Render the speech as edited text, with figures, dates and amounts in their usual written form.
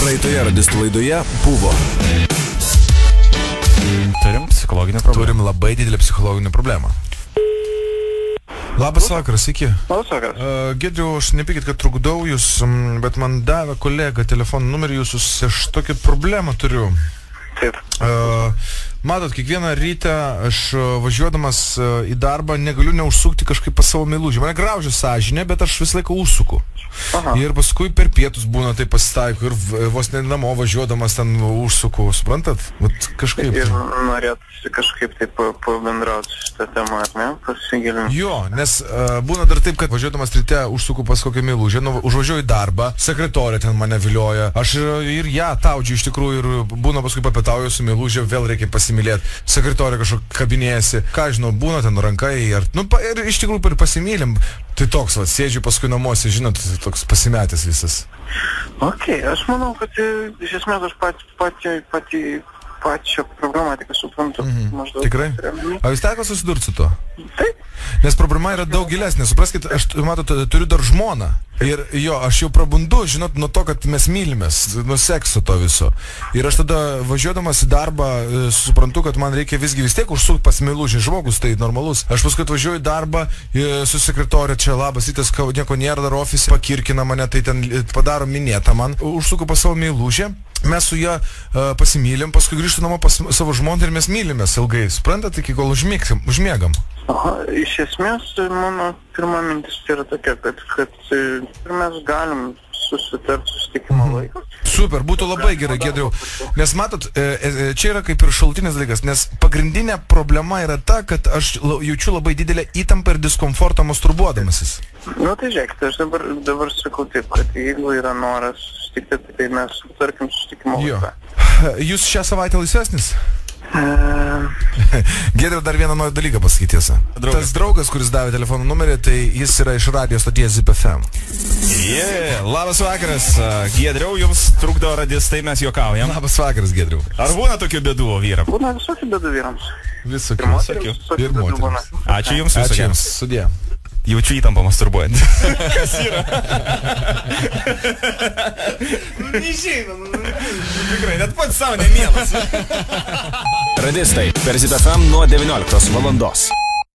Praeitoje radistų laidoje buvo. Turim psichologinę problemą. Turim labai didelę psichologinę problemą. Labas vakaras, iki. Labas vakaras. Giedriau, aš nepykit, kad trukdau jūs, bet man davė kolega telefono numerį jūsų, aš tokią problemą turiu. Taip. Matot, kiekvieną rytą aš važiuodamas į darbą negaliu neužsukti kažkaip pas savo meilužį. Mane graužia sąžinė, bet aš visą laiką užsuku. Aha. Ir paskui per pietus būna tai pasitaiko ir vos ne namo važiuodamas ten užsuku, suprantat? Vat kažkaip. Ir norėtųsi kažkaip taip pabendrauti šitą temą, ar ne? Pasigilinti. Jo, nes būna dar taip, kad važiuodamas ryte užsuku pas kokią meilužę, užvažiuoju į darbą, sekretorė ten mane vilioja, aš ir ją taudžiu iš tikrųjų ir būna paskui papietauju su meilužė, vėl reikia pasimylėti, sekretorė kažkok kabinėjasi, ką žinau, būna ten rankai ir iš tikrųjų per pasimylim. Tai toks, va, sėdžiu paskui namuose, žinot, toks pasimetęs visas. Ok, aš manau, kad iš esmės aš pačią problematiką suprantu. Maždaug. Tikrai? A jūs teko susidurti su to? Taip. Nes problema yra daug gilesnė. Supraskit, aš, matot, turiu dar žmoną. Ir jo, aš jau prabundu, žinot, nuo to, kad mes mylimės, nuo sekso to viso. Ir aš tada važiuodamas į darbą suprantu, kad man reikia visgi vis tiek užsukti pas meilužį. Žmogus tai normalus. Aš paskui atvažiuoju į darbą su sekretorė, čia labas, rytas, nieko nėra dar ofise, pakirkina mane, tai ten padaro minėtą man. Užsuku pas savo meilužę. Mes su ją pasimylim, paskui grįžtu namo pas savo žmoną ir mes mylimės ilgai. Suprantat, iki kol užmiegam. Aha, iš esmės, mano pirma mintis yra tokia, kad mes galim susitarti susitikimo laiką. Super, būtų labai gerai, Giedriau. Nes matot, čia yra kaip ir šalutinis dalykas, nes pagrindinė problema yra ta, kad aš jaučiu labai didelę įtampą ir diskomfortą masturbuodamasis. Nu tai žiūrėkite, aš dabar sakau taip, kad jeigu yra noras susitikti, tai mes tarkim susitikimo laiką. Jūs šią savaitę laisvesnis? Giedriau, dar vieną naują dalyką pasakyti tiesą. Tas draugas, kuris davė telefono numerį, tai jis yra iš radio stoties ZIP FM. Labas vakaras, Giedriau, jums trukdo radistai, mes juokaujam. Labas vakaras, Giedriau. Ar būna tokių bėdų vyram? Būna visokių bėdų vyrams. Visokių. Ir moterims. Ačiū jums visokiems. Sudie. Jaučiu įtampą masturbuojant. Kas yra? Neišeina, tikrai, net pats savo nemėlas. Radistai per ZIP FM nuo 19 valandos.